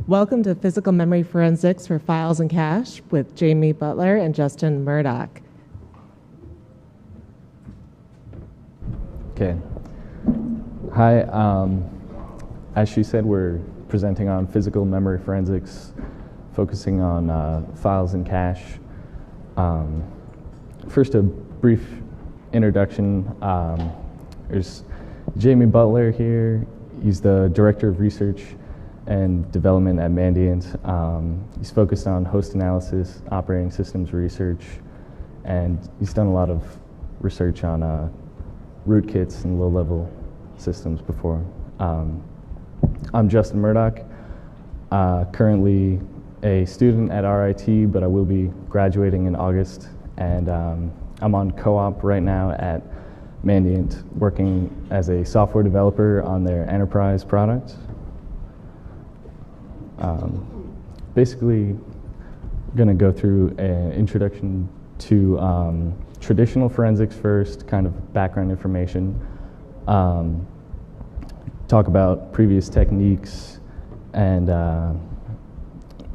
Welcome to Physical Memory Forensics for Files and Cache with Jamie Butler and Justin Murdoch. Okay. Hi. As she said, we're presenting on physical memory forensics, focusing on files and cache. First, a brief introduction. There's Jamie Butler here. He's the Director of Research and Development at Mandiant. He's focused on host analysis, operating systems research, and he's done a lot of research on rootkits and low-level systems before. I'm Justin Murdoch, currently a student at RIT, but I will be graduating in August, and I'm on co-op right now at Mandiant, working as a software developer on their enterprise product. Basically, going to go through an introduction to traditional forensics first, kind of background information, talk about previous techniques, and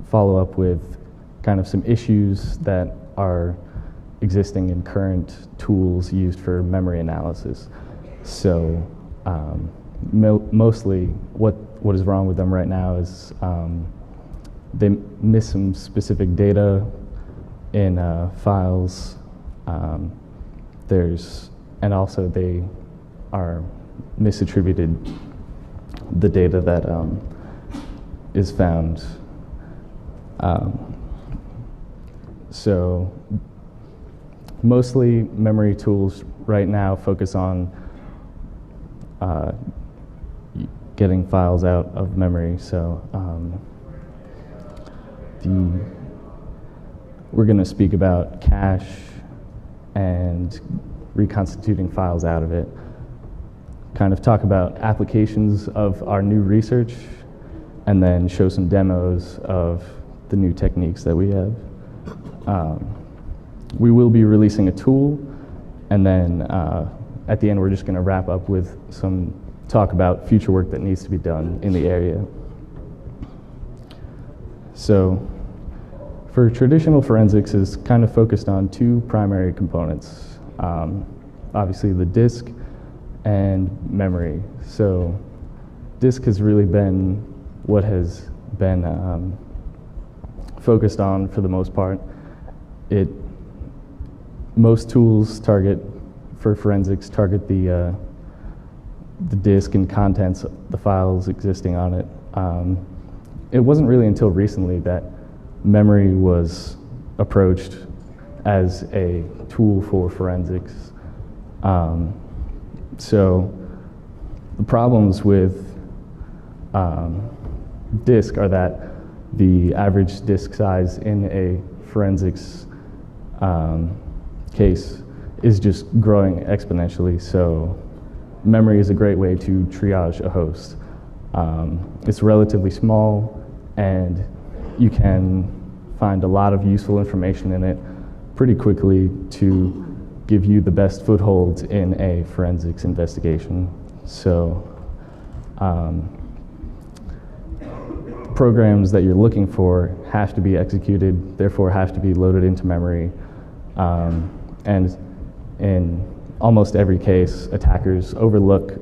follow up with kind of some issues that are existing in current tools used for memory analysis. So mostly what is wrong with them right now is they miss some specific data in files. And also they are misattributed the data that is found. So mostly memory tools right now focus on getting files out of memory. So we're going to speak about cache and reconstituting files out of it, kind of talk about applications of our new research, and then show some demos of the new techniques that we have. We will be releasing a tool, and then at the end we're just going to wrap up with some talk about future work that needs to be done in the area. So for traditional forensics is kind of focused on two primary components, obviously the disk and memory. So disk has really been what has been focused on for the most part. Most tools for forensics target the disk and contents, the files existing on it. It wasn't really until recently that memory was approached as a tool for forensics. So the problems with disk are that the average disk size in a forensics case is just growing exponentially. So memory is a great way to triage a host. It's relatively small, and you can find a lot of useful information in it pretty quickly to give you the best foothold in a forensics investigation. So programs that you're looking for have to be executed, therefore have to be loaded into memory. And in almost every case, attackers overlook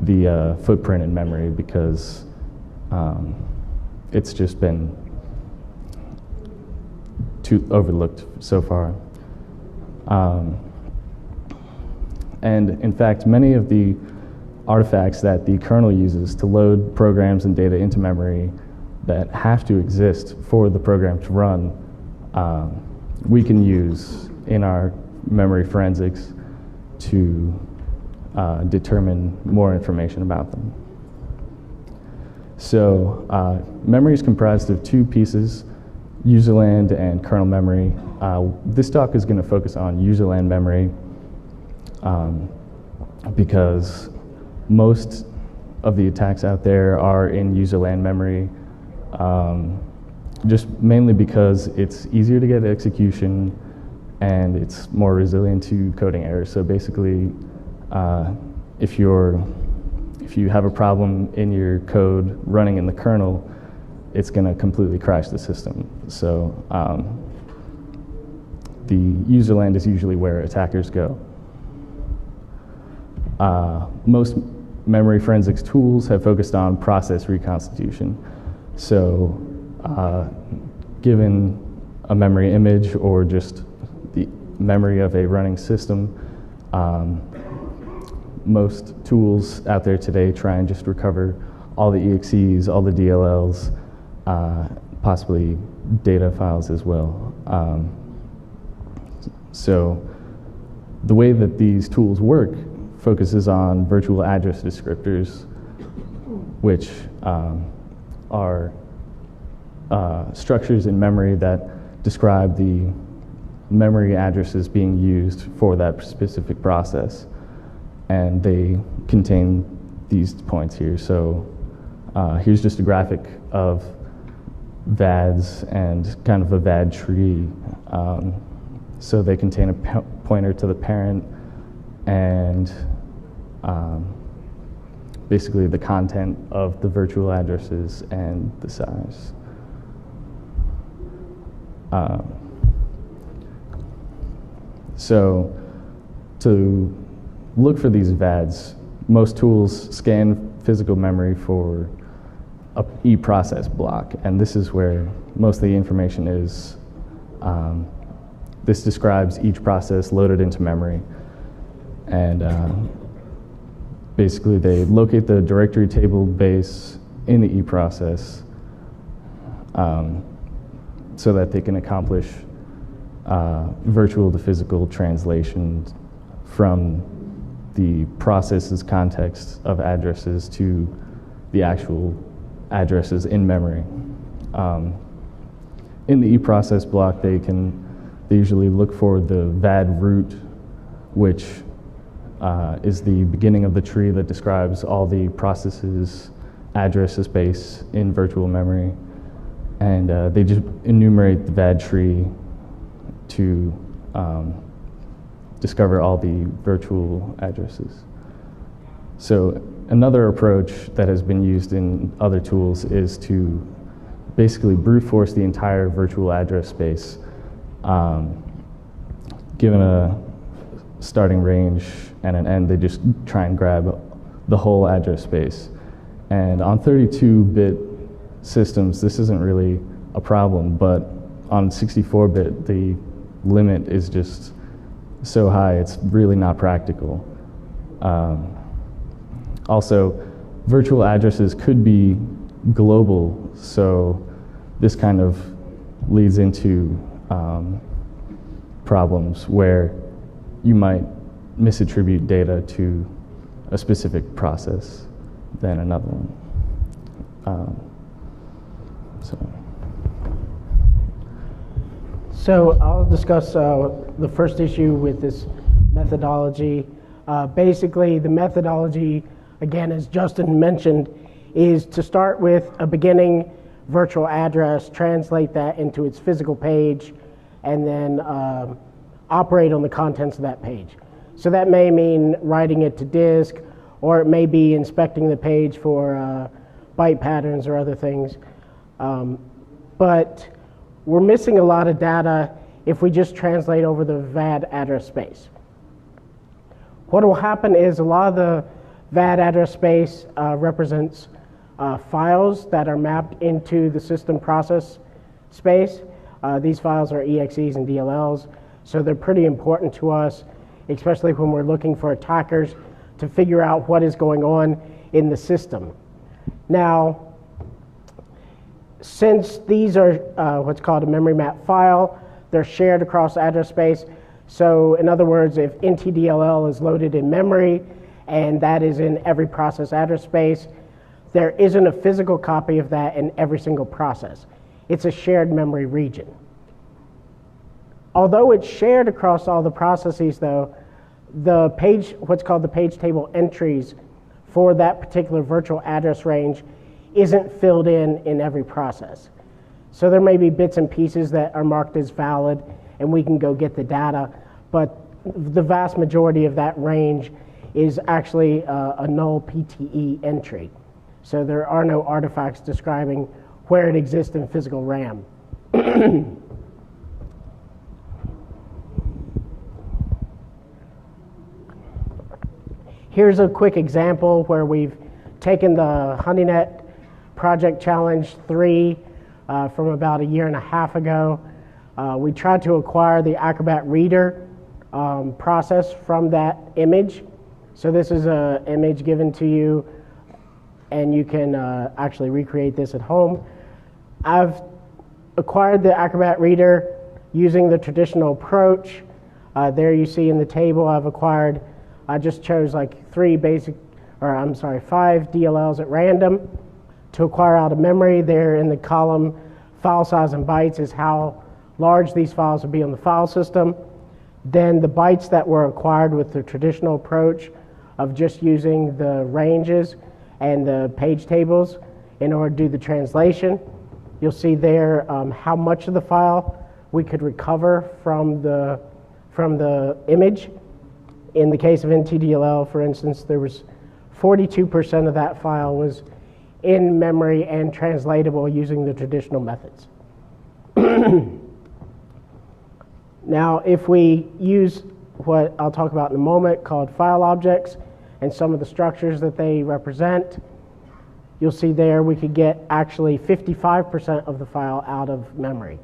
the footprint in memory because it's just been too overlooked so far. And in fact, many of the artifacts that the kernel uses to load programs and data into memory that have to exist for the program to run, we can use in our memory forensics to determine more information about them. So memory is comprised of two pieces, userland and kernel memory. This talk is going to focus on userland memory because most of the attacks out there are in userland memory, just mainly because it's easier to get execution and it's more resilient to coding errors. So basically, if you have a problem in your code running in the kernel, it's going to completely crash the system. So the user land is usually where attackers go. Most memory forensics tools have focused on process reconstitution. So given a memory image or just the memory of a running system, most tools out there today try and just recover all the EXEs, all the DLLs, possibly data files as well. So the way that these tools work focuses on virtual address descriptors, which are structures in memory that describe the memory addresses being used for that specific process. And they contain these points here. So here's just a graphic of VADs and kind of a VAD tree. So they contain a pointer to the parent and basically the content of the virtual addresses and the size. So to look for these VADs, most tools scan physical memory for a e-process block, and this is where most of the information is. This describes each process loaded into memory, and basically they locate the directory table base in the e-process so that they can accomplish virtual to physical translation from the process's context of addresses to the actual addresses in memory. In the e-process block, they usually look for the VAD root, which is the beginning of the tree that describes all the processes' address space in virtual memory. And they just enumerate the VAD tree to discover all the virtual addresses. So another approach that has been used in other tools is to basically brute force the entire virtual address space, given a starting range and an end. They just try and grab the whole address space. And on 32-bit systems, this isn't really a problem, but on 64-bit, the limit is just so high, it's really not practical. Also, virtual addresses could be global, so this kind of leads into problems where you might misattribute data to a specific process than another one. So I'll discuss the first issue with this methodology. Basically, the methodology, again, as Justin mentioned, is to start with a beginning virtual address, translate that into its physical page, and then operate on the contents of that page. So that may mean writing it to disk, or it may be inspecting the page for byte patterns or other things. But we're missing a lot of data if we just translate over the VAD address space. What will happen is a lot of the VAD address space represents files that are mapped into the system process space. These files are EXEs and DLLs, so they're pretty important to us, especially when we're looking for attackers to figure out what is going on in the system. Now, since these are what's called a memory map file, they're shared across address space. So in other words, if NTDLL is loaded in memory and that is in every process address space, there isn't a physical copy of that in every single process. It's a shared memory region. Although it's shared across all the processes though, the page, what's called the page table entries for that particular virtual address range isn't filled in every process. So there may be bits and pieces that are marked as valid and we can go get the data, but the vast majority of that range is actually a null PTE entry. So there are no artifacts describing where it exists in physical RAM. Here's a quick example where we've taken the HoneyNet Project Challenge 3 from about a year and a half ago. We tried to acquire the Acrobat Reader process from that image. So this is an image given to you, and you can actually recreate this at home. I've acquired the Acrobat Reader using the traditional approach. There you see in the table I just chose like 5 DLLs at random to acquire out of memory. There in the column file size and bytes is how large these files would be on the file system. Then the bytes that were acquired with the traditional approach of just using the ranges and the page tables in order to do the translation. You'll see there how much of the file we could recover from the image. In the case of NTDLL, for instance, there was 42% of that file was in memory and translatable using the traditional methods. Now, if we use what I'll talk about in a moment called file objects and some of the structures that they represent, you'll see there we could get actually 55% of the file out of memory.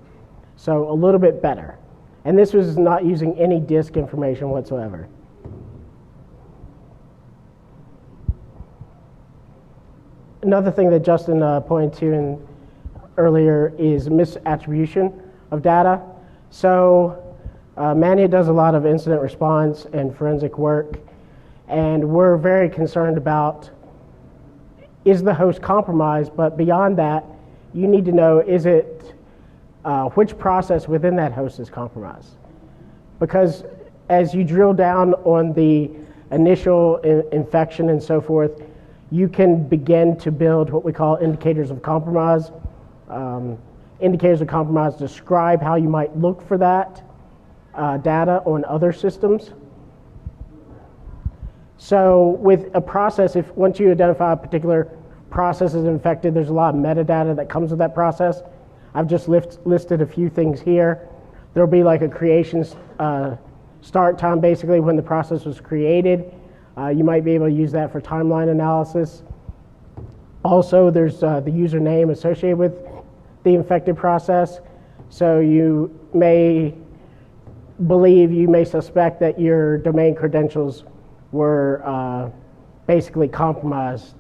So a little bit better. And this was not using any disk information whatsoever. Another thing that Justin pointed to earlier is misattribution of data. So MATTHIEU does a lot of incident response and forensic work, and we're very concerned about, is the host compromised? But beyond that, you need to know, which process within that host is compromised? Because as you drill down on the initial infection and so forth, you can begin to build what we call indicators of compromise. Indicators of compromise describe how you might look for that data on other systems. So with a process, once you identify a particular process is infected, there's a lot of metadata that comes with that process. I've just listed a few things here. There'll be like a creation start time, basically when the process was created. You might be able to use that for timeline analysis. Also, there's the username associated with the infected process. So you may suspect that your domain credentials were basically compromised.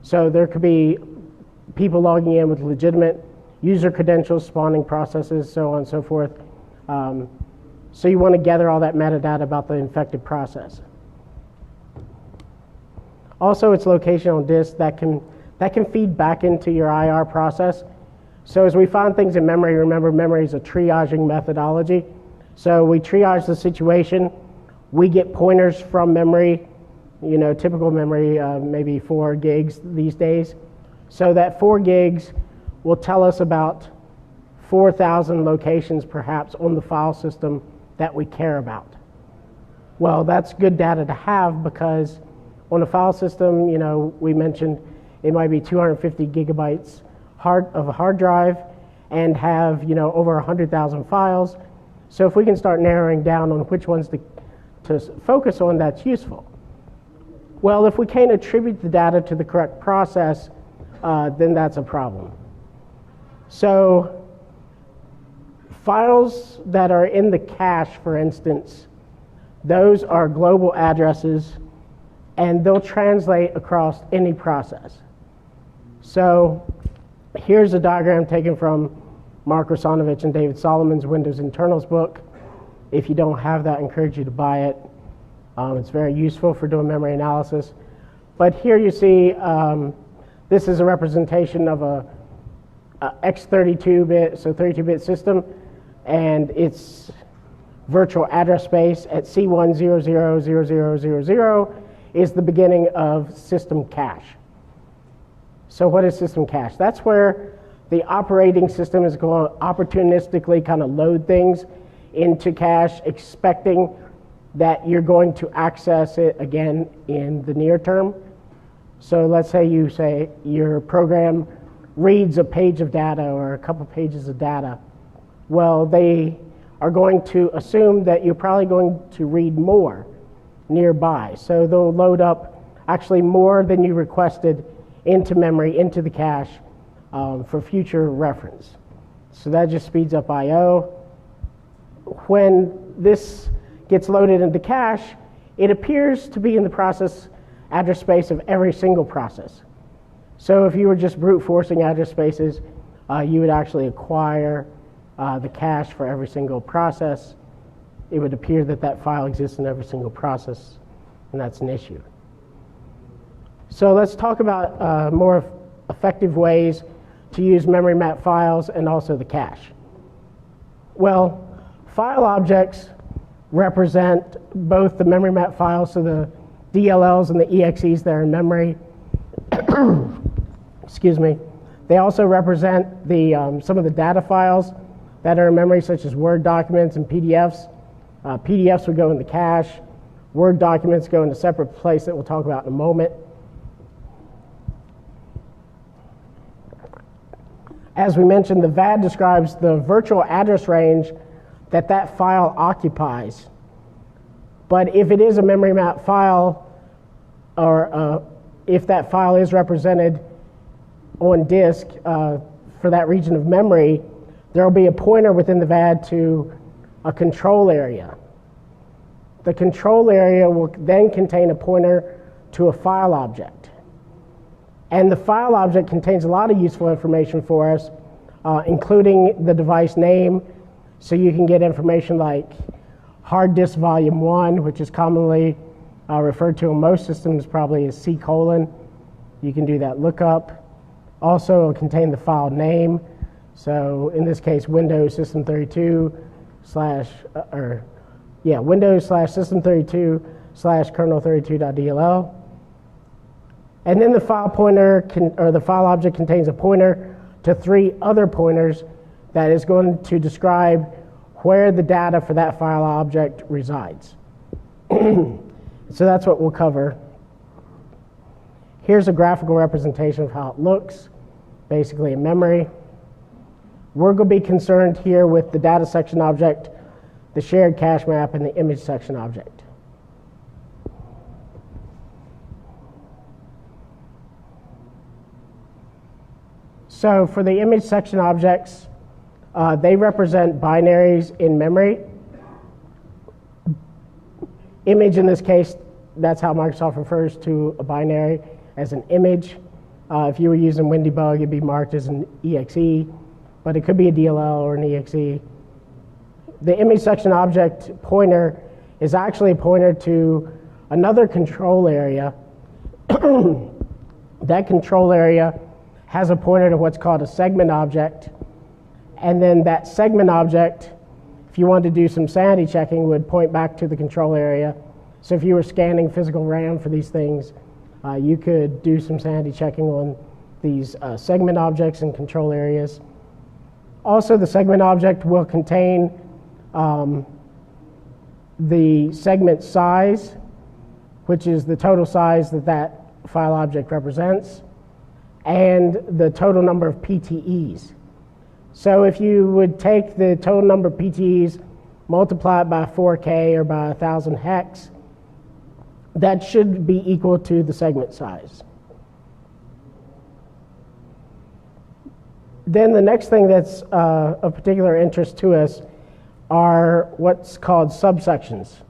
So there could be people logging in with legitimate user credentials, spawning processes, so on and so forth. So you want to gather all that metadata about the infected process. Also, its location on disk that can feed back into your IR process. So as we find things in memory, remember memory is a triaging methodology. So we triage the situation. We get pointers from memory, typical memory, maybe 4 gigs these days. So that 4 gigs will tell us about 4,000 locations perhaps on the file system that we care about. Well, that's good data to have because on a file system, we mentioned it might be 250 gigabytes of a hard drive and have, over 100,000 files. So if we can start narrowing down on which ones to focus on, that's useful. Well, if we can't attribute the data to the correct process, then that's a problem. So files that are in the cache, for instance, those are global addresses, and they'll translate across any process. So here's a diagram taken from Mark Rusanovich and David Solomon's Windows Internals book. If you don't have that, I encourage you to buy it. It's very useful for doing memory analysis. But here you see this is a representation of a x32-bit, so 32-bit system, and its virtual address space at C1000000 is the beginning of system cache. So what is system cache? That's where the operating system is going to opportunistically kind of load things into cache, expecting that you're going to access it again in the near term. So let's say your program reads a page of data or a couple pages of data, well, they are going to assume that you're probably going to read more nearby. So they'll load up actually more than you requested into memory, into the cache, for future reference. So that just speeds up I/O. When this gets loaded into cache, it appears to be in the process address space of every single process. So if you were just brute forcing address spaces, you would actually acquire the cache for every single process. It would appear that that file exists in every single process, and that's an issue. So let's talk about more effective ways to use memory map files and also the cache. Well, file objects represent both the memory map files, so the DLLs and the EXEs that are in memory. Excuse me. They also represent the some of the data files that are in memory, such as Word documents and PDFs. PDFs would go in the cache. Word documents go in a separate place that we'll talk about in a moment. As we mentioned, the VAD describes the virtual address range that that file occupies. But if it is a memory map file, or if that file is represented on disk for that region of memory, there will be a pointer within the VAD to a control area. The control area will then contain a pointer to a file object. And the file object contains a lot of useful information for us, including the device name, so you can get information like hard disk volume 1, which is commonly referred to in most systems probably as C:. You can do that lookup. Also, it'll contain the file name. So in this case, Windows System 32 Windows /System32 /kernel32.dll. And then the file pointer or the file object contains a pointer to 3 other pointers that is going to describe where the data for that file object resides. So that's what we'll cover. Here's a graphical representation of how it looks, basically in memory. We're going to be concerned here with the data section object, the shared cache map, and the image section object. So for the image section objects, they represent binaries in memory. Image in this case, that's how Microsoft refers to a binary, as an image. If you were using WinDbg, it'd be marked as an EXE, but it could be a DLL or an EXE. The image section object pointer is actually a pointer to another control area. That control area has a pointer to what's called a segment object. And then that segment object, if you wanted to do some sanity checking, would point back to the control area. So if you were scanning physical RAM for these things, you could do some sanity checking on these segment objects and control areas. Also, the segment object will contain the segment size, which is the total size that that file object represents, and the total number of PTEs. So if you would take the total number of PTEs, multiply it by 4K or by 1,000 hex, that should be equal to the segment size. Then the next thing that's of particular interest to us are what's called subsections.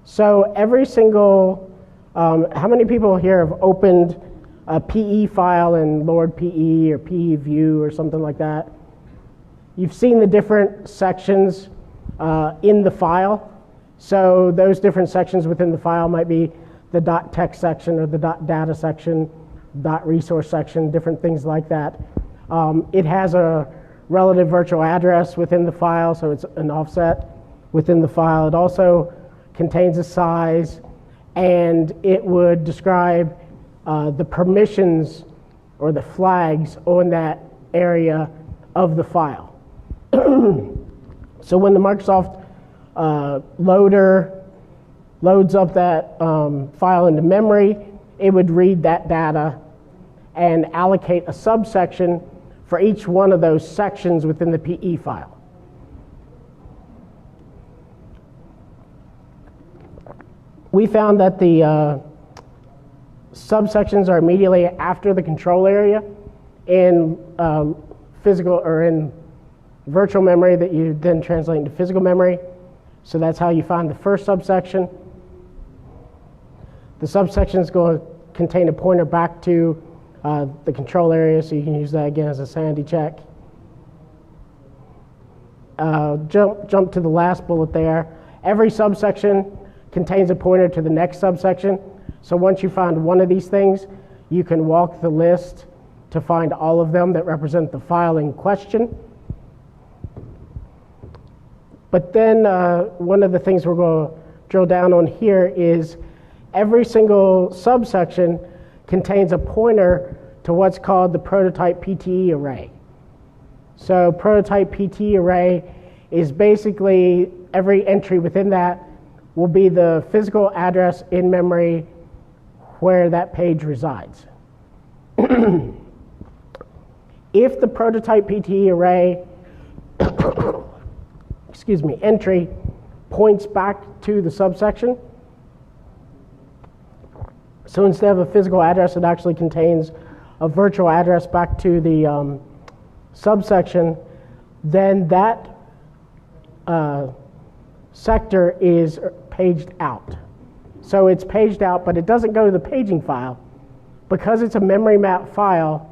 So every single, how many people here have opened a PE file in Lord PE or PE view or something like that? You've seen the different sections in the file. So those different sections within the file might be the .text section or the .data section, .resource section, different things like that. It has a relative virtual address within the file, so it's an offset within the file. It also contains a size, and it would describe the permissions or the flags on that area of the file. So when the Microsoft loader loads up that file into memory, it would read that data, and allocate a subsection for each one of those sections within the PE file. We found that the subsections are immediately after the control area in physical or in virtual memory that you then translate into physical memory. So that's how you find the first subsection. The subsection is going to contain a pointer back to the control area, so you can use that again as a sanity check. Jump to the last bullet there. Every subsection contains a pointer to the next subsection. So once you find one of these things, you can walk the list to find all of them that represent the file in question. But then one of the things we're going to drill down on here is every single subsection contains a pointer to what's called the prototype PTE array. So prototype PTE array is basically every entry within that will be the physical address in memory where that page resides. If the prototype PTE array entry points back to the subsection, so instead of a physical address, it actually contains a virtual address back to the subsection, then that sector is paged out. So it's paged out, but it doesn't go to the paging file. Because it's a memory map file,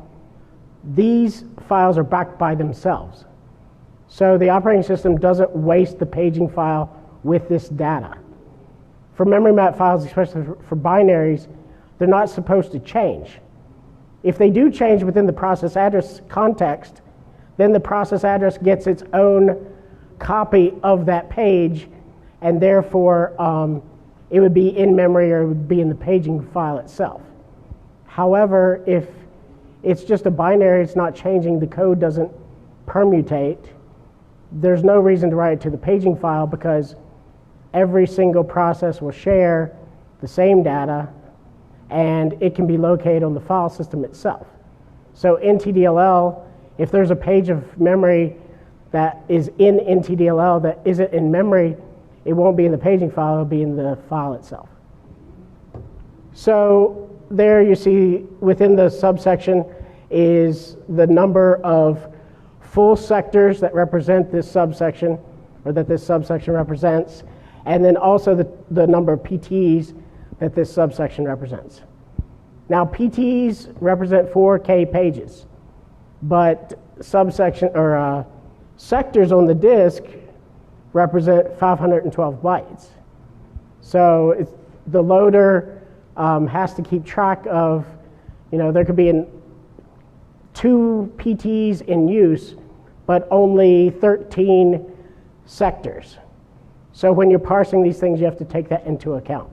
these files are backed by themselves. So the operating system doesn't waste the paging file with this data. For memory map files, especially for binaries, they're not supposed to change. If they do change within the process address context, then the process address gets its own copy of that page, and therefore it would be in memory or it would be in the paging file itself. However, if it's just a binary, it's not changing, the code doesn't permutate, there's no reason to write it to the paging file because every single process will share the same data and it can be located on the file system itself. So in TDLL, if there's a page of memory that is in NTDLL that isn't in memory, it won't be in the paging file, it'll be in the file itself. So there you see within the subsection is the number of full sectors that represent this subsection, or that this subsection represents, and then also the number of PTs that this subsection represents. Now PTs represent 4K pages, but subsection or sectors on the disk represent 512 bytes. So the loader has to keep track of, there could be 2 PTs in use, but only 13 sectors. So when you're parsing these things, you have to take that into account.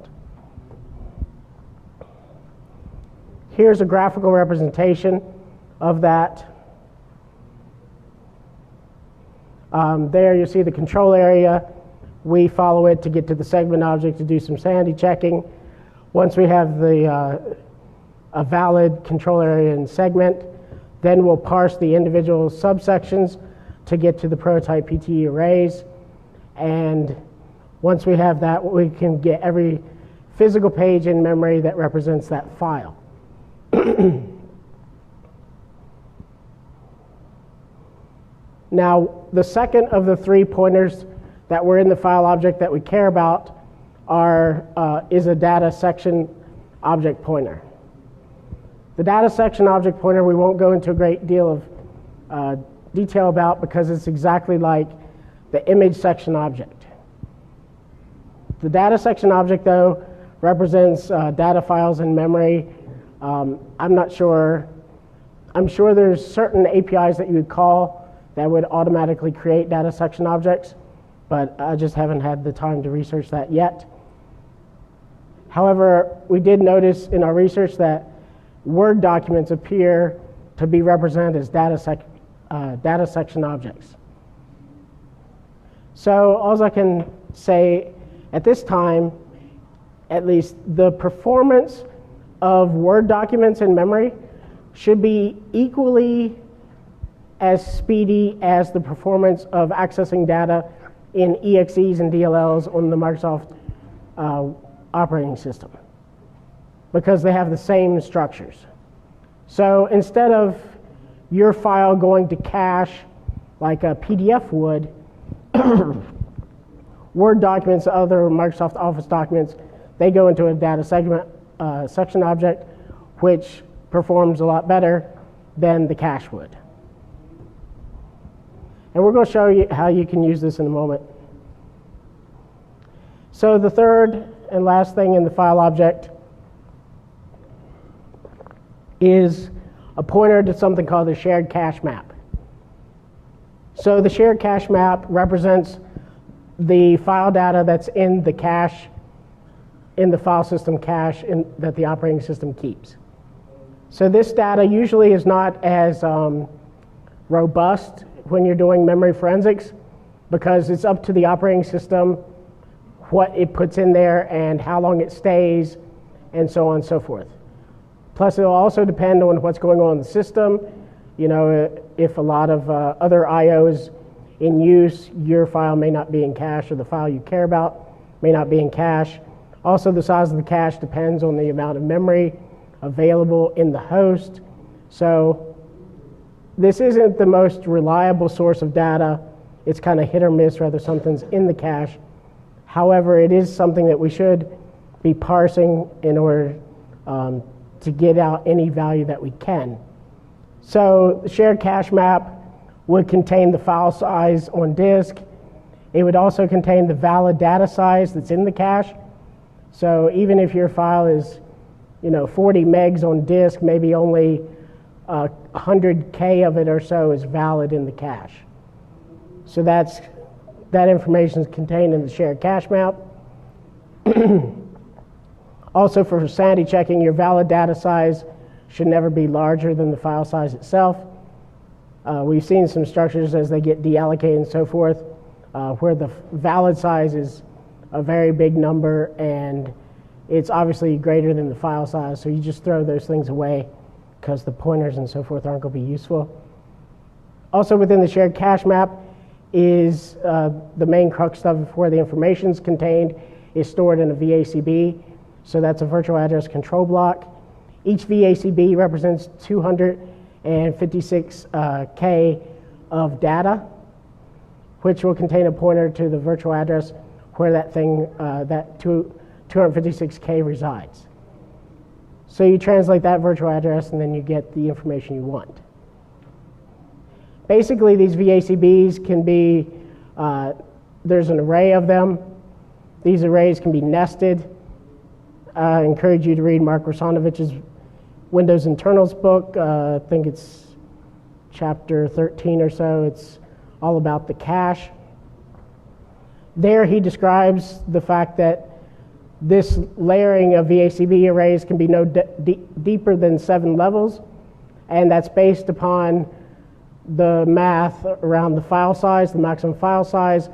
Here's a graphical representation of that. There you see the control area. We follow it to get to the segment object to do some sanity checking. Once we have a valid control area and segment, then we'll parse the individual subsections to get to the prototype PTE arrays. And once we have that, we can get every physical page in memory that represents that file. Now, the second of the 3 pointers that were in the file object that we care about is a data section object pointer. The data section object pointer we won't go into a great deal of detail about because it's exactly like the image section object. The data section object, though, represents data files in memory. I'm not sure. I'm sure there's certain APIs that you would call that would automatically create data section objects, but I just haven't had the time to research that yet. However, we did notice in our research that Word documents appear to be represented as data section objects. So all I can say at this time, at least, the performance of Word documents in memory should be equally as speedy as the performance of accessing data in EXEs and DLLs on the Microsoft operating system, because they have the same structures. So instead of your file going to cache like a PDF would, Word documents, other Microsoft Office documents, they go into a data segment section object, which performs a lot better than the cache would. And we're going to show you how you can use this in a moment. So the third and last thing in the file object is a pointer to something called the shared cache map. So the shared cache map represents the file data that's in the cache, in the file system cache that the operating system keeps. So this data usually is not as robust when you're doing memory forensics, because it's up to the operating system what it puts in there and how long it stays, and so on and so forth. Plus, it'll also depend on what's going on in the system. You know, if a lot of other IOs in use, your file may not be in cache, or the file you care about may not be in cache. Also, the size of the cache depends on the amount of memory available in the host. So this isn't the most reliable source of data. It's kind of hit or miss whether something's in the cache. However, it is something that we should be parsing in order to get out any value that we can. So the shared cache map would contain the file size on disk. It would also contain the valid data size that's in the cache. So even if your file is, 40 megs on disk, maybe only 100K of it or so is valid in the cache. So that information is contained in the shared cache map. Also, for sanity checking, your valid data size should never be larger than the file size itself. We've seen some structures as they get deallocated and so forth, where the valid size is a very big number and it's obviously greater than the file size, so you just throw those things away because the pointers and so forth aren't going to be useful. Also within the shared cache map is the main crux of where the information is contained is stored in a VACB. So that's a virtual address control block. Each VACB represents 256K of data, which will contain a pointer to the virtual address where that 256K resides. So you translate that virtual address and then you get the information you want. Basically, these VACBs can be, there's an array of them. These arrays can be nested. I encourage you to read Mark Rusanovich's Windows Internals book. I think it's chapter 13 or so. It's all about the cache. There he describes the fact that this layering of VACB arrays can be no deeper than 7 levels, and that's based upon the math around the file size. The maximum file size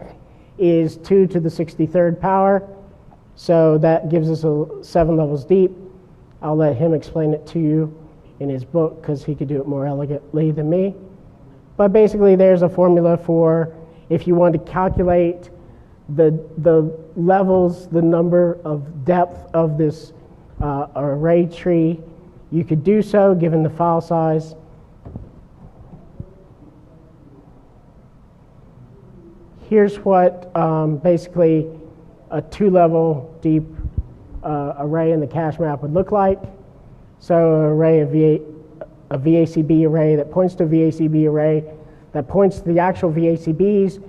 is 2 to the 63rd power, so that gives us 7 levels deep. I'll let him explain it to you in his book because he could do it more elegantly than me. But basically there's a formula for if you want to calculate the levels, the number of depth of this array tree, you could do so given the file size. Here's what basically a 2-level deep array in the cache map would look like. So an array of a VACB array that points to a VACB array that points to the actual VACBs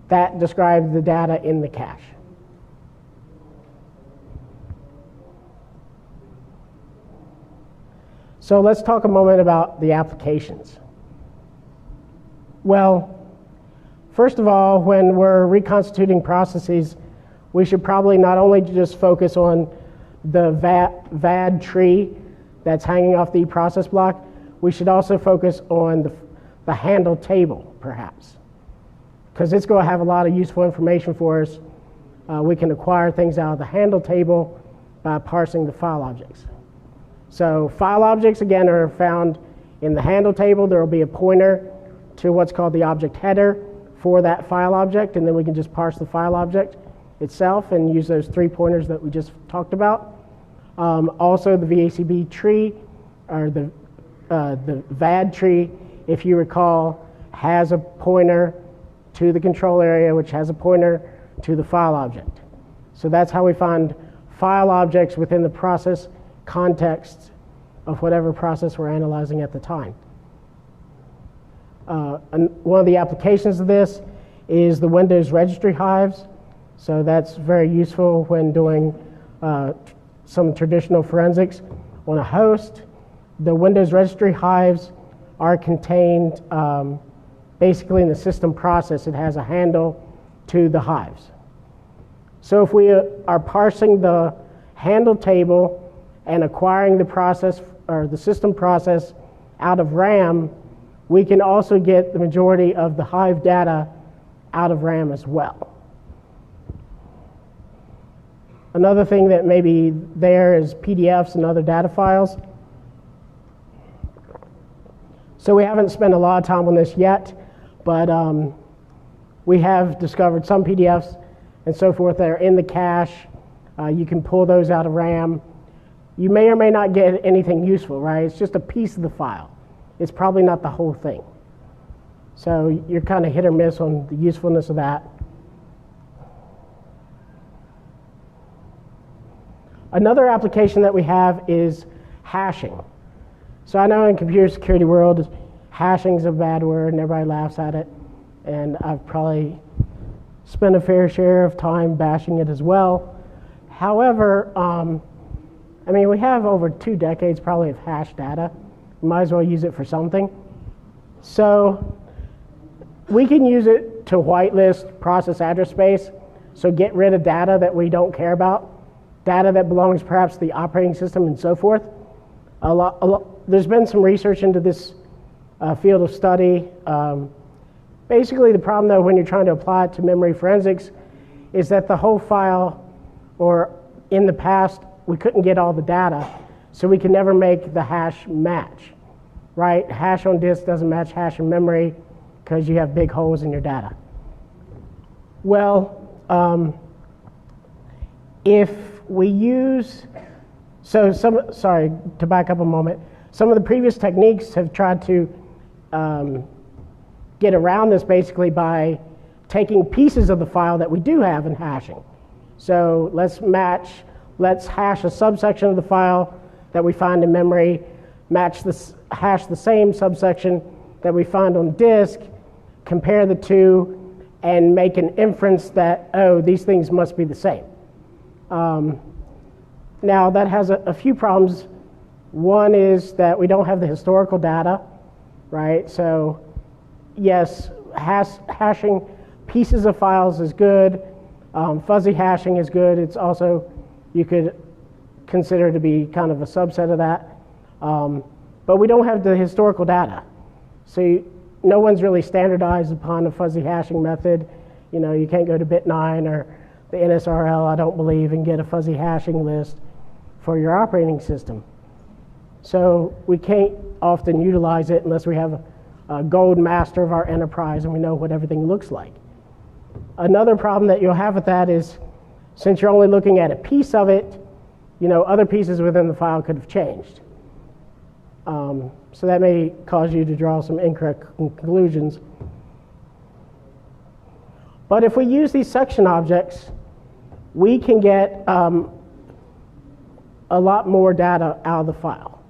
that describe the data in the cache. So let's talk a moment about the applications. Well, first of all, when we're reconstituting processes, we should probably not only just focus on the VAD tree that's hanging off the process block, we should also focus on the handle table, perhaps, because it's going to have a lot of useful information for us. We can acquire things out of the handle table by parsing the file objects. So file objects, again, are found In the handle table, there will be a pointer to what's called the object header for that file object, and then we can just parse the file object itself and use those 3 pointers that we just talked about. Also, the VACB tree, or the VAD tree, if you recall, has a pointer to the control area, which has a pointer to the file object. So that's how we find file objects within the process context of whatever process we're analyzing at the time. And one of the applications of this is the Windows registry hives. So that's very useful when doing some traditional forensics on a host. The Windows registry hives are contained basically in the system process. It has a handle to the hives. So if we are parsing the handle table and acquiring the process or the system process out of RAM, we can also get the majority of the hive data out of RAM as well. Another thing that may be there is PDFs and other data files. So we haven't spent a lot of time on this yet, but we have discovered some PDFs and so forth that are in the cache. You can pull those out of RAM. You may or may not get anything useful, right? It's just a piece of the file. It's probably not the whole thing. So you're kind of hit or miss on the usefulness of that. Another application that we have is hashing. So I know in computer security world, hashing is a bad word and everybody laughs at it. And I've probably spent a fair share of time bashing it as well. However, I mean, we have over 2 decades probably of hash data. We might as well use it for something. So we can use it to whitelist process address space, so get rid of data that we don't care about, data that belongs perhaps to the operating system and so forth. There's been some research into this field of study. Basically, the problem, though, when you're trying to apply it to memory forensics is that the whole file, or in the past, we couldn't get all the data, so we can never make the hash match, right? Hash on disk doesn't match hash in memory because you have big holes in your data. Well, if we use, sorry, to back up a moment, some of the previous techniques have tried to get around this basically by taking pieces of the file that we do have and hashing. So let's hash a subsection of the file that we find in memory, hash the same subsection that we find on disk, compare the two, and make an inference that, oh, these things must be the same. Now that has a few problems. One is that we don't have the historical data, right? So yes, hashing pieces of files is good. Fuzzy hashing is good. It's also, you could consider to be kind of a subset of that. But we don't have the historical data. So no one's really standardized upon a fuzzy hashing method. You know, you can't go to Bit9 or the NSRL, I don't believe, and get a fuzzy hashing list for your operating system. So we can't often utilize it unless we have a gold master of our enterprise and we know what everything looks like. Another problem that you'll have with that is, since you're only looking at a piece of it, you know, other pieces within the file could have changed. So that may cause you to draw some incorrect conclusions. But if we use these section objects, we can get a lot more data out of the file.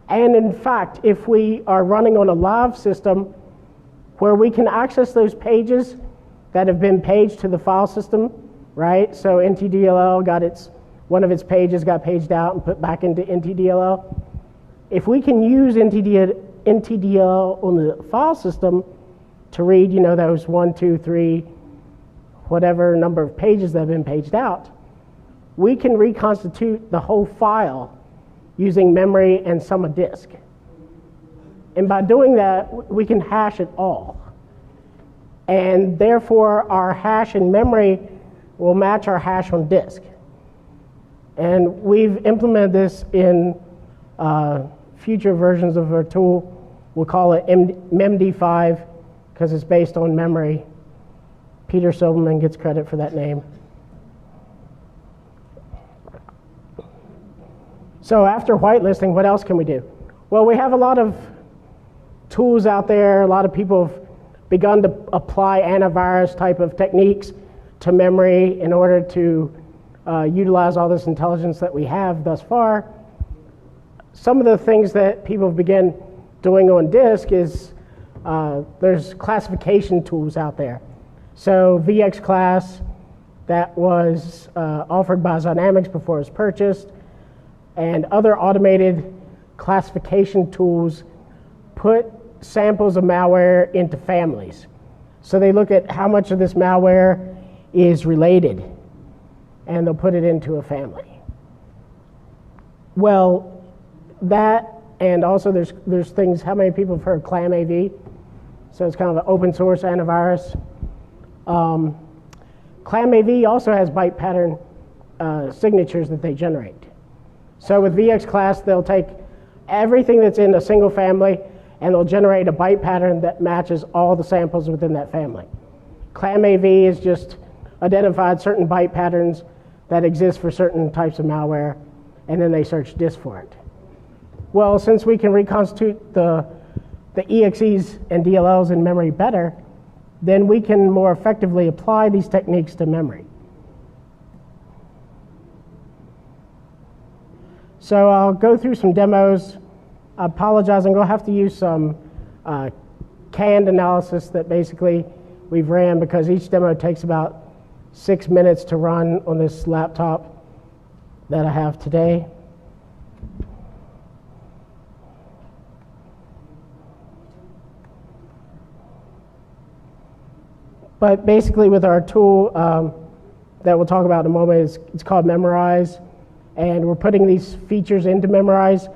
And in fact, if we are running on a live system where we can access those pages that have been paged to the file system, right? So NTDLL got one of its pages got paged out and put back into NTDLL. If we can use NTDLL on the file system to read, you know, those 1, 2, 3, whatever number of pages that have been paged out, we can reconstitute the whole file using memory and some of disk. And by doing that, we can hash it all. And therefore, our hash in memory will match our hash on disk. And we've implemented this in future versions of our tool We'll call it MEMD5 because it's based on memory. Peter Silverman gets credit for that name. So after whitelisting, what else can we do? Well, we have a lot of tools out there. A lot of people have begun to apply antivirus type of techniques to memory in order to utilize all this intelligence that we have thus far. Some of the things that people have begun doing on disk is there's classification tools out there. So VX class that was offered by Dynamics before it was purchased, and other automated classification tools put samples of malware into families. So they look at how much of this malware is related, and they'll put it into a family. Well, that, and also there's things, how many people have heard of ClamAV? So it's kind of an open source antivirus. ClamAV also has byte pattern signatures that they generate. So with VX class, they'll take everything that's in a single family and they'll generate a byte pattern that matches all the samples within that family. ClamAV is just identified certain byte patterns that exist for certain types of malware, and then they search disk for it. Well, since we can reconstitute the EXEs and DLLs in memory better, then we can more effectively apply these techniques to memory. So I'll go through some demos. I apologize, I'm going to have to use some canned analysis that basically we've ran because each demo takes about 6 minutes to run on this laptop that I have today. But basically with our tool that we'll talk about in a moment, it's called Memorize. And we're putting these features into Memorize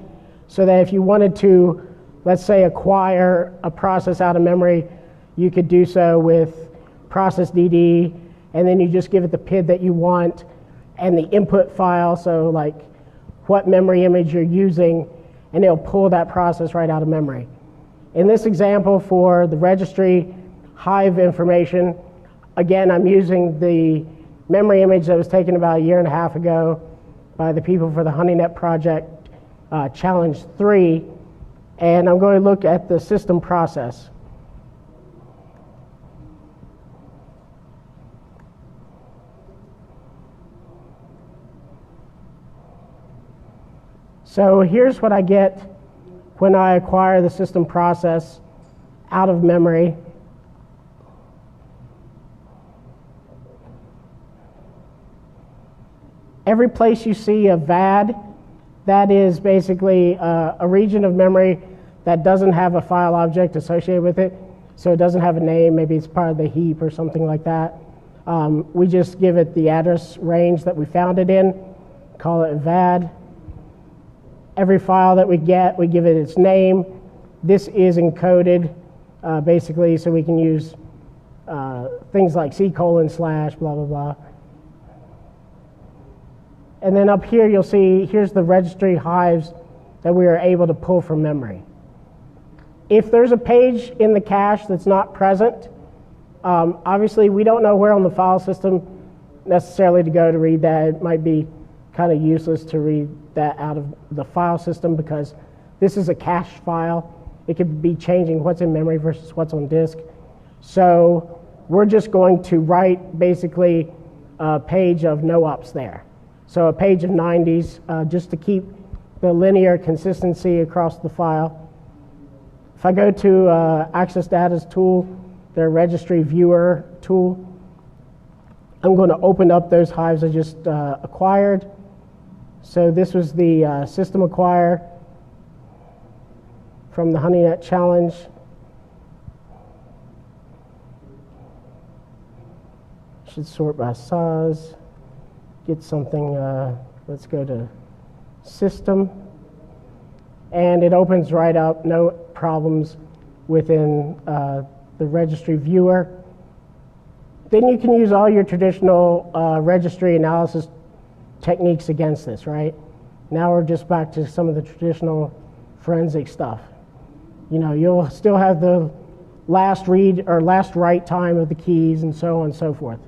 so that if you wanted to, let's say, acquire a process out of memory, you could do so with process DD, and then you just give it the PID that you want and the input file, so like what memory image you're using, and it'll pull that process right out of memory. In this example for the registry Hive information, again, I'm using the memory image that was taken about 1.5 years ago by the people for the HoneyNet project, Challenge 3, and I'm going to look at the system process. So here's what I get when I acquire the system process out of memory. Every place you see a VAD, that is basically a region of memory that doesn't have a file object associated with it, so it doesn't have a name, maybe it's part of the heap or something like that. We just give it the address range that we found it in, call it a VAD. Every file that we get, we give it its name. This is encoded, basically, so we can use things like C:/ blah, blah, blah. And then up here, you'll see, here's the registry hives that we are able to pull from memory. If there's a page in the cache that's not present, obviously we don't know where on the file system necessarily to go to read that. It might be kind of useless to read that out of the file system because this is a cache file. It could be changing what's in memory versus what's on disk. So we're just going to write basically a page of no ups there. So a page of 90s just to keep the linear consistency across the file. If I go to Access Data's tool, their registry viewer tool, I'm going to open up those hives I just acquired. So this was the system acquire from the HoneyNet challenge. Should sort by size. Get something, let's go to system, and it opens right up, no problems within the registry viewer. Then you can use all your traditional registry analysis techniques against this, right? Now we're just back to some of the traditional forensic stuff. You'll still have the last read or last write time of the keys and so on and so forth.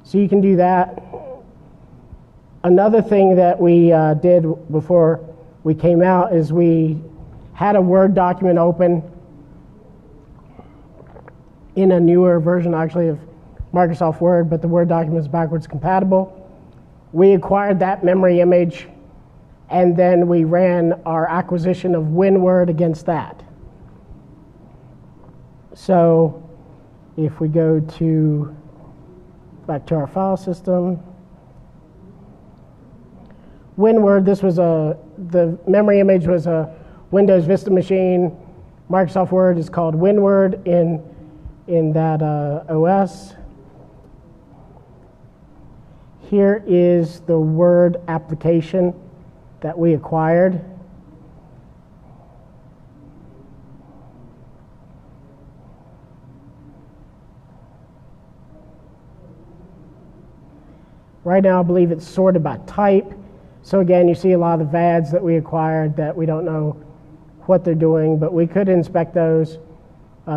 So you can do that. Another thing that we did before we came out is we had a Word document open in a newer version actually of Microsoft Word, but the Word document is backwards compatible. We acquired that memory image, and then we ran our acquisition of WinWord against that. So if we go back to our file system, WinWord, the memory image was a Windows Vista machine. Microsoft Word is called WinWord in that OS. Here is the Word application that we acquired. Right now, I believe it's sorted by type. So again, you see a lot of the VADs that we acquired that we don't know what they're doing, but we could inspect those.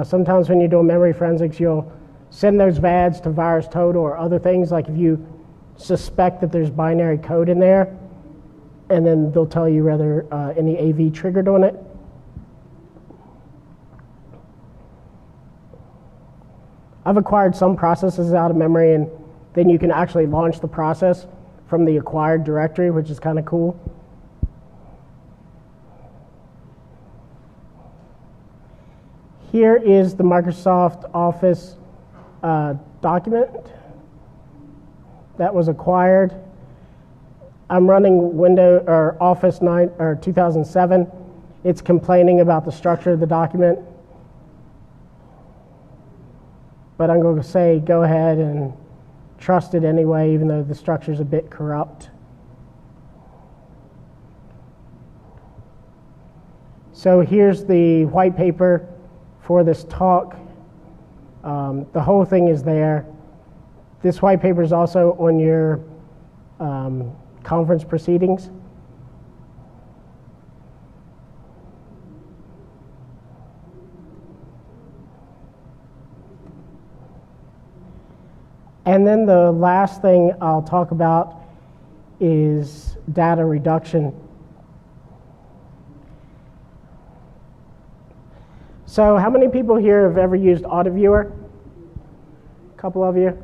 Sometimes when you're doing memory forensics, you'll send those VADs to VirusTotal or other things, like if you suspect that there's binary code in there, and then they'll tell you whether any AV triggered on it. I've acquired some processes out of memory, and then you can actually launch the process from the acquired directory, which is kind of cool. Here is the Microsoft Office document that was acquired. I'm running Office 2007. It's complaining about the structure of the document, but I'm going to say go ahead and trust it anyway, even though the structure is a bit corrupt. So here's the white paper for this talk. The whole thing is there. This white paper is also on your conference proceedings. And then the last thing I'll talk about is data reduction. So how many people here have ever used AutoViewer? A couple of you.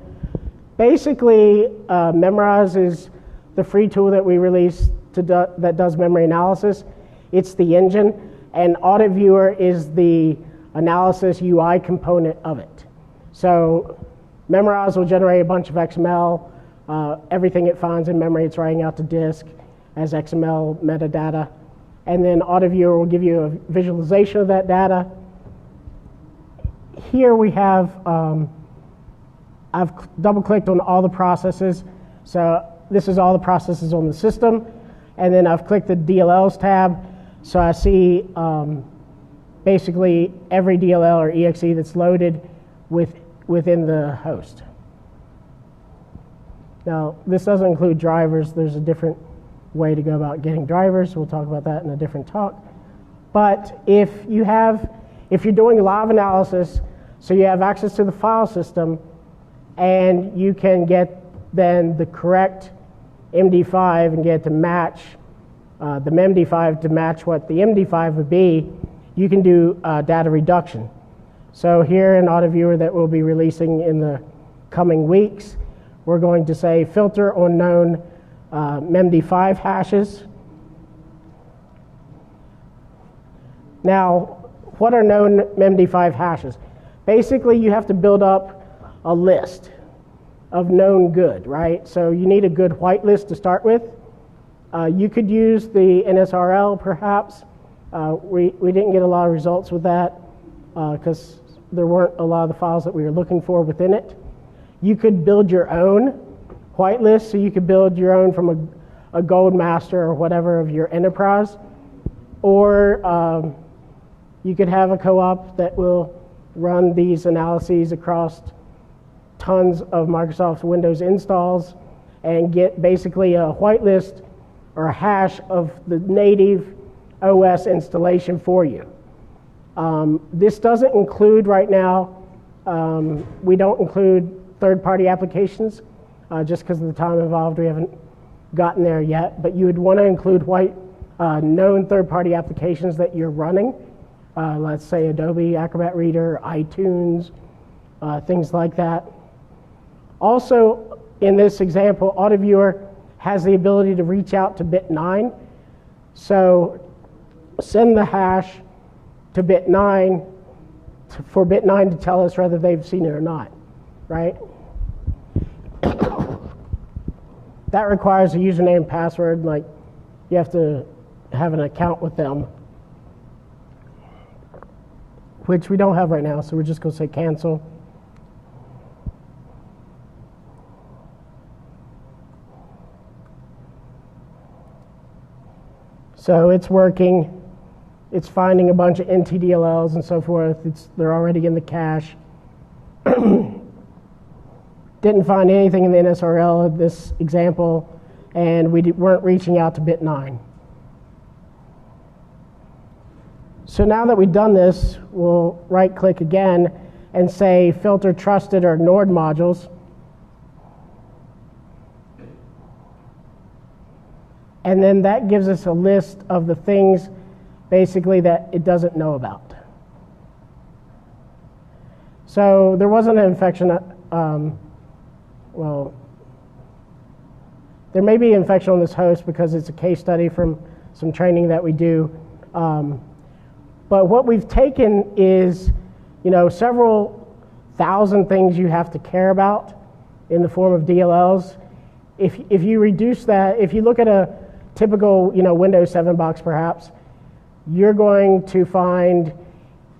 Basically, Memorize is the free tool that we released that does memory analysis. It's the engine, and AutoViewer is the analysis UI component of it. So Memorize will generate a bunch of XML. Everything it finds in memory, it's writing out to disk as XML metadata. And then AutoViewer will give you a visualization of that data. Here we have, I've double-clicked on all the processes. So this is all the processes on the system. And then I've clicked the DLLs tab. So I see basically every DLL or exe that's loaded within the host. Now, this doesn't include drivers. There's a different way to go about getting drivers. We'll talk about that in a different talk. But if you're doing live analysis, so you have access to the file system, and you can get then the correct MD5 and get it to match the MEMD5 to match what the MD5 would be, you can do data reduction. So here in AutoViewer that we'll be releasing in the coming weeks, we're going to say filter on known MEMD5 hashes. Now, what are known MEMD5 hashes? Basically, you have to build up a list of known good, right? So you need a good whitelist to start with. You could use the NSRL perhaps. We didn't get a lot of results with that because there weren't a lot of the files that we were looking for within it. You could build your own whitelist, so you could build your own from a gold master or whatever of your enterprise. Or you could have a co-op that will run these analyses across tons of Microsoft Windows installs and get basically a whitelist or a hash of the native OS installation for you. This doesn't include right now, we don't include third-party applications just because of the time involved. We haven't gotten there yet, but you would want to include known third-party applications that you're running. Let's say Adobe Acrobat Reader, iTunes, things like that. Also, in this example, AutoViewer has the ability to reach out to bit 9. So send the hash to bit 9 for bit 9 to tell us whether they've seen it or not, right? That requires a username and password, like you have to have an account with them, which we don't have right now, so we're just going to say cancel. So it's working. It's finding a bunch of NTDLLs and so forth. They're already in the cache. Didn't find anything in the NSRL of this example, and we weren't reaching out to bit 9. So now that we've done this, we'll right-click again and say filter trusted or ignored modules. And then that gives us a list of the things basically that it doesn't know about. So there wasn't an infection, well, there may be infection on this host because it's a case study from some training that we do. But what we've taken is, several thousand things you have to care about in the form of DLLs. If you reduce that, if you look at a typical, Windows 7 box perhaps, you're going to find,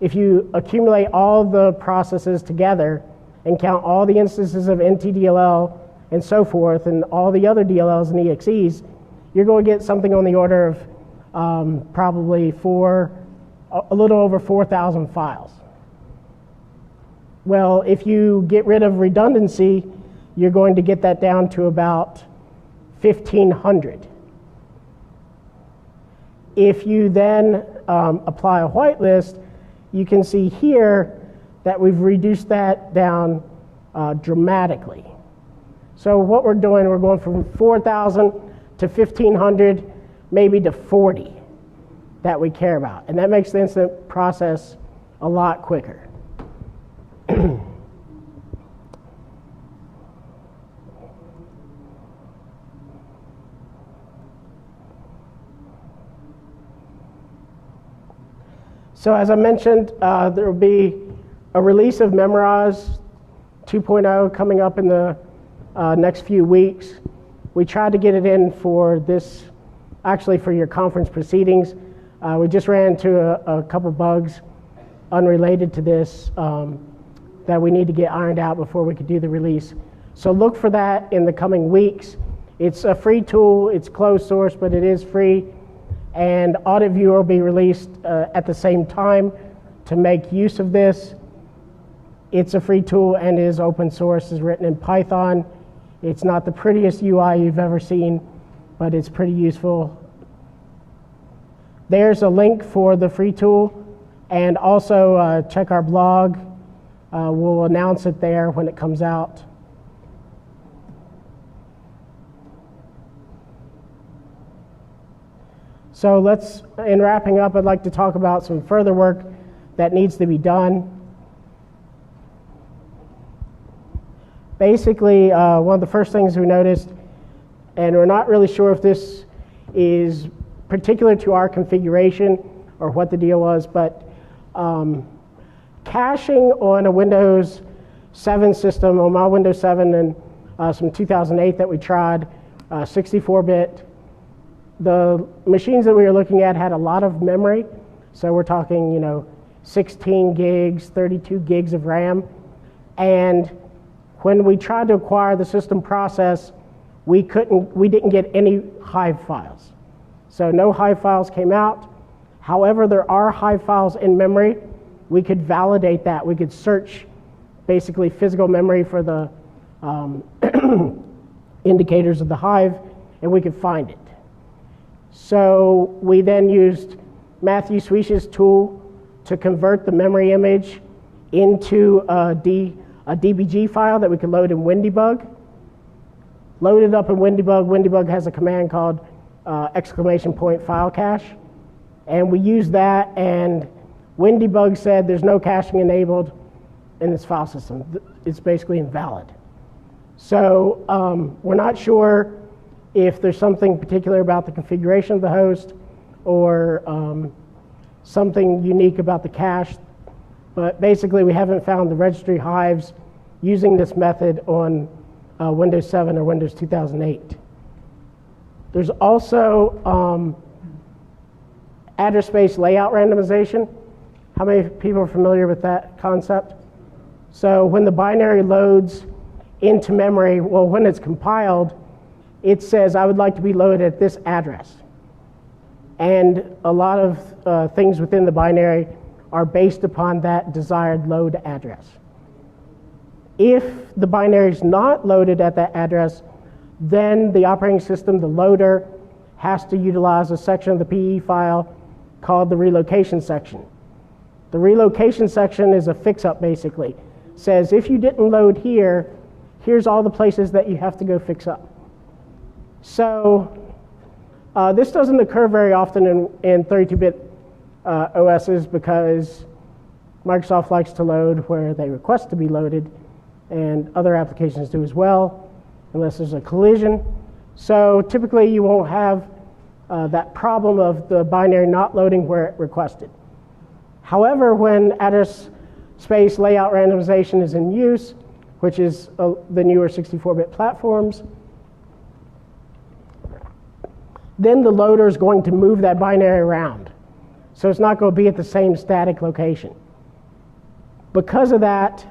if you accumulate all the processes together and count all the instances of NTDLL and so forth, and all the other DLLs and EXEs, you're going to get something on the order of probably a little over 4,000 files. Well, if you get rid of redundancy, you're going to get that down to about 1,500. If you then apply a whitelist, you can see here that we've reduced that down dramatically. So what we're doing, we're going from 4,000 to 1,500, maybe to 40 that we care about. And that makes the incident process a lot quicker. So as I mentioned, there will be a release of Memorize 2.0 coming up in the next few weeks. We tried to get it in for this, actually for your conference proceedings. We just ran into a couple bugs unrelated to this that we need to get ironed out before we could do the release. So look for that in the coming weeks. It's a free tool, it's closed source, but it is free. And AutoViewer will be released at the same time to make use of this. It's a free tool and is open source, is written in Python. It's not the prettiest UI you've ever seen, but it's pretty useful. There's a link for the free tool, and also check our blog. We'll announce it there when it comes out. So in wrapping up, I'd like to talk about some further work that needs to be done. Basically, one of the first things we noticed, and we're not really sure if this is particular to our configuration or what the deal was, but caching on a Windows 7 system, on my Windows 7 and some 2008 that we tried, 64-bit, the machines that we were looking at had a lot of memory. So we're talking, 16 gigs, 32 gigs of RAM. And when we tried to acquire the system process, we didn't get any Hive files. So no Hive files came out. However, there are Hive files in memory. We could validate that. We could search basically physical memory for the indicators of the Hive, and we could find it. So we then used Matthew SUICHE's tool to convert the memory image into a DBG file that we can load in WinDebug. Load it up in WinDebug. WinDebug has a command called exclamation point file cache. And we used that, and WinDebug said there's no caching enabled in this file system. It's basically invalid. So we're not sure if there's something particular about the configuration of the host or something unique about the cache. But basically, we haven't found the registry hives using this method on Windows 7 or Windows 2008. There's also address space layout randomization. How many people are familiar with that concept? So when the binary loads into memory, well, when it's compiled, it says, I would like to be loaded at this address. And a lot of things within the binary are based upon that desired load address. If the binary is not loaded at that address, then the operating system, the loader, has to utilize a section of the PE file called the relocation section. The relocation section is a fix-up, basically. Says, if you didn't load here, here's all the places that you have to go fix up. So this doesn't occur very often in 32-bit OSs because Microsoft likes to load where they request to be loaded, and other applications do as well, unless there's a collision. So typically you won't have that problem of the binary not loading where it requested. However, when address space layout randomization is in use, which is the newer 64-bit platforms, then the loader is going to move that binary around. So it's not going to be at the same static location. Because of that,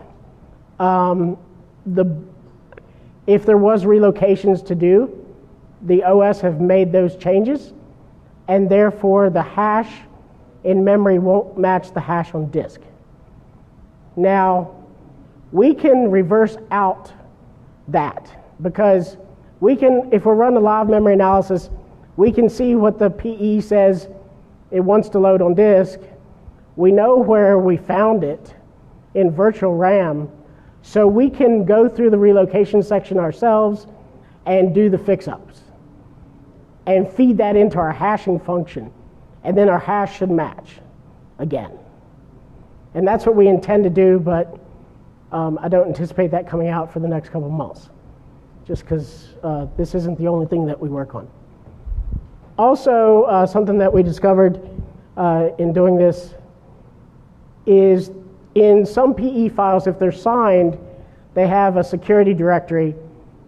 if there was relocations to do, the OS have made those changes, and therefore the hash in memory won't match the hash on disk. Now, we can reverse out that because we can, if we run the live memory analysis, we can see what the PE says it wants to load on disk. We know where we found it in virtual RAM, so we can go through the relocation section ourselves and do the fix-ups and feed that into our hashing function, and then our hash should match again. And that's what we intend to do, but I don't anticipate that coming out for the next couple of months, just because this isn't the only thing that we work on. Also, something that we discovered in doing this is in some PE files, if they're signed, they have a security directory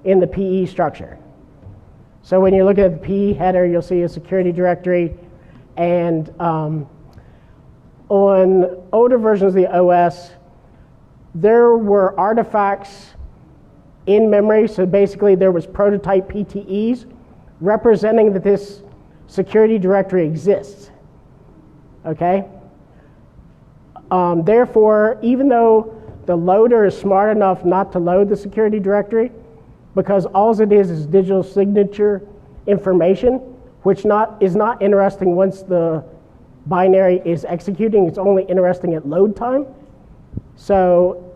in the PE structure. So when you look at the PE header, you'll see a security directory, and on older versions of the OS, there were artifacts in memory. So basically there was prototype PTEs representing that this security directory exists. Okay? Therefore, even though the loader is smart enough not to load the security directory, because all it is digital signature information, which is not interesting once the binary is executing. It's only interesting at load time. So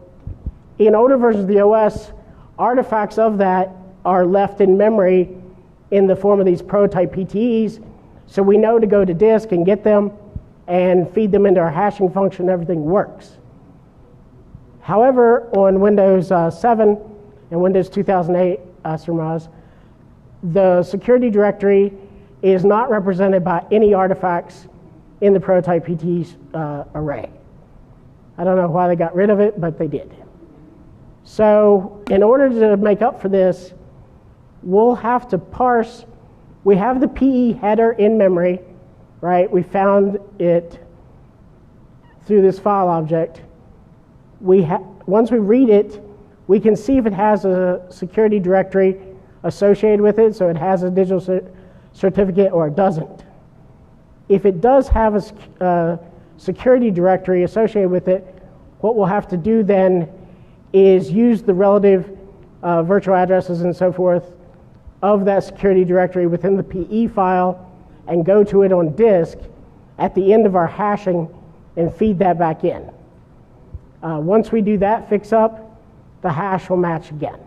in older versions of the OS, artifacts of that are left in memory in the form of these prototype PTEs. So we know to go to disk and get them and feed them into our hashing function. Everything works. However, on Windows 7 and Windows 2008, surmise, the security directory is not represented by any artifacts in the prototype PTE array. I don't know why they got rid of it, but they did. So in order to make up for this, we'll have to parse. We have the PE header in memory, right? We found it through this file object. Once we read it, we can see if it has a security directory associated with it, so it has a digital certificate or it doesn't. If it does have a security directory associated with it, what we'll have to do then is use the relative virtual addresses and so forth of that security directory within the PE file and go to it on disk at the end of our hashing and feed that back in. Once we do that fix up, the hash will match again.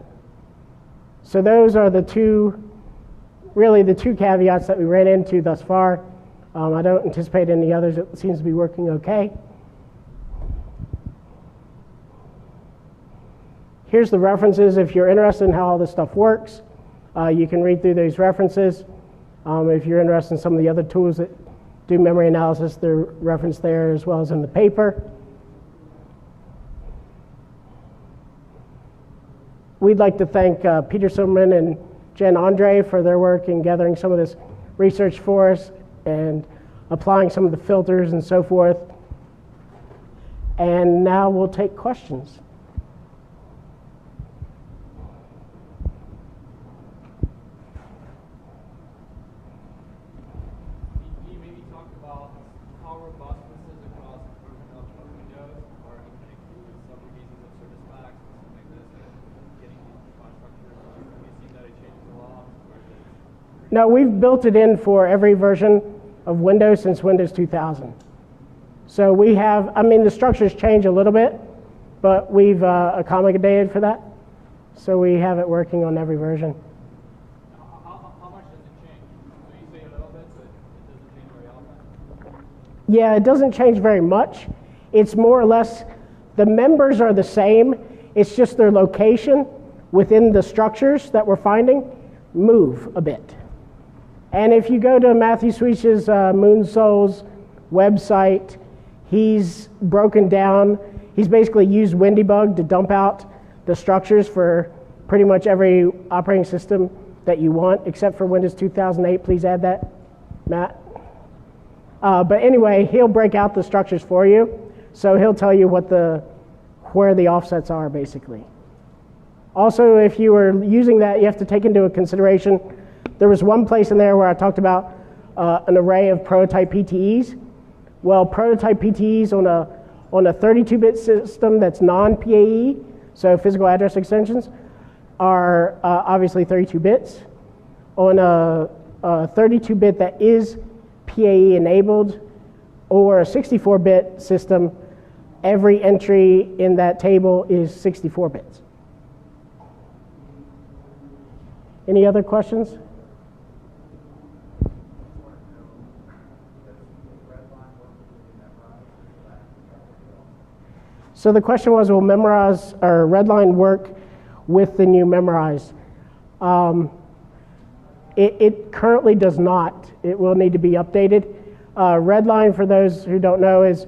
So those are the two caveats that we ran into thus far. I don't anticipate any others. It seems to be working okay. Here's the references. If you're interested in how all this stuff works, you can read through those references. If you're interested in some of the other tools that do memory analysis, they're referenced there as well as in the paper. We'd like to thank Peter Silverman and Jen Andre for their work in gathering some of this research for us and applying some of the filters and so forth. And now we'll take questions. Can you maybe talk about how robust this is across Windows, or including some releases of service packs, something like this, and getting these constructors? Have you seen that it changes a lot? No, we've built it in for every version of Windows since Windows 2000. So we have, the structures change a little bit, but we've accommodated for that. So we have it working on every version. How much does it change? So you say a little bit, but it doesn't change very often? Yeah, it doesn't change very much. It's more or less, the members are the same. It's just their location within the structures that we're finding move a bit. And if you go to Matthew SUICHE's MOONSOLS website, he's broken down, he's basically used Windybug to dump out the structures for pretty much every operating system that you want, except for Windows 2008. Please add that, Matt. But anyway, he'll break out the structures for you, so he'll tell you where the offsets are, basically. Also, if you were using that, you have to take into consideration, there was one place in there where I talked about an array of prototype PTEs. Well, prototype PTEs on a 32-bit system that's non-PAE, so physical address extensions, are obviously 32 bits. On a 32-bit that is PAE enabled, or a 64-bit system, every entry in that table is 64 bits. Any other questions? So the question was, will memorize or redline work with the new memorize? It currently does not. It will need to be updated. Redline, for those who don't know, is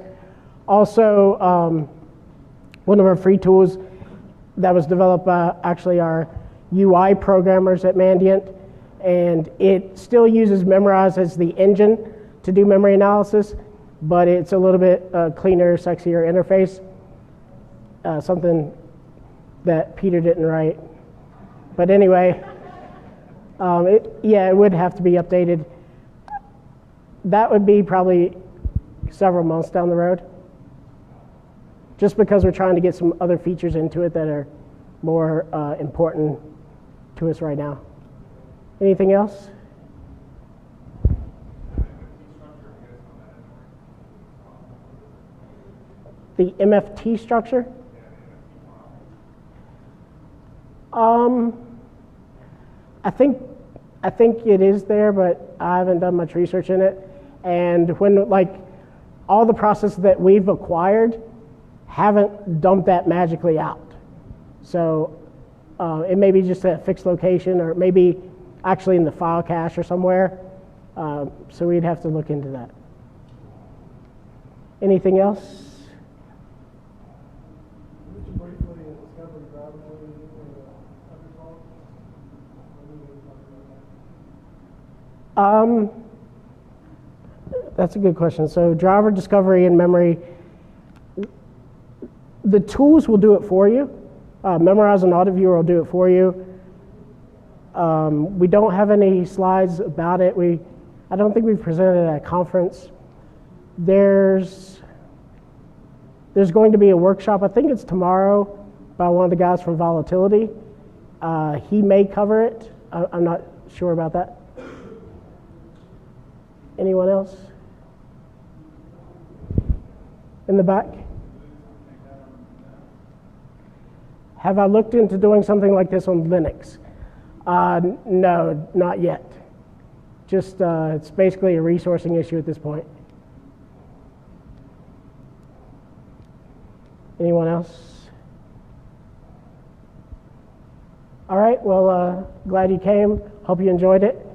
also one of our free tools that was developed by actually our UI programmers at Mandiant, and it still uses memorize as the engine to do memory analysis, but it's a little bit cleaner, sexier interface. Something that Peter didn't write. But anyway, it would have to be updated. That would be probably several months down the road, just because we're trying to get some other features into it that are more important to us right now. Anything else? The MFT structure? I think it is there, but I haven't done much research in it. And when all the processes that we've acquired haven't dumped that magically out. So it may be just a fixed location, or maybe actually in the file cache or somewhere. So we'd have to look into that. Anything else? That's a good question. So driver discovery and memory, the tools will do it for you. Memorize and Audit Viewer will do it for you. We don't have any slides about it. I don't think we've presented at a conference. There's going to be a workshop, I think it's tomorrow, by one of the guys from Volatility. He may cover it. I'm not sure about that. Anyone else? In the back? Have I looked into doing something like this on Linux? No, not yet. Just, it's basically a resourcing issue at this point. Anyone else? All right, well, glad you came. Hope you enjoyed it.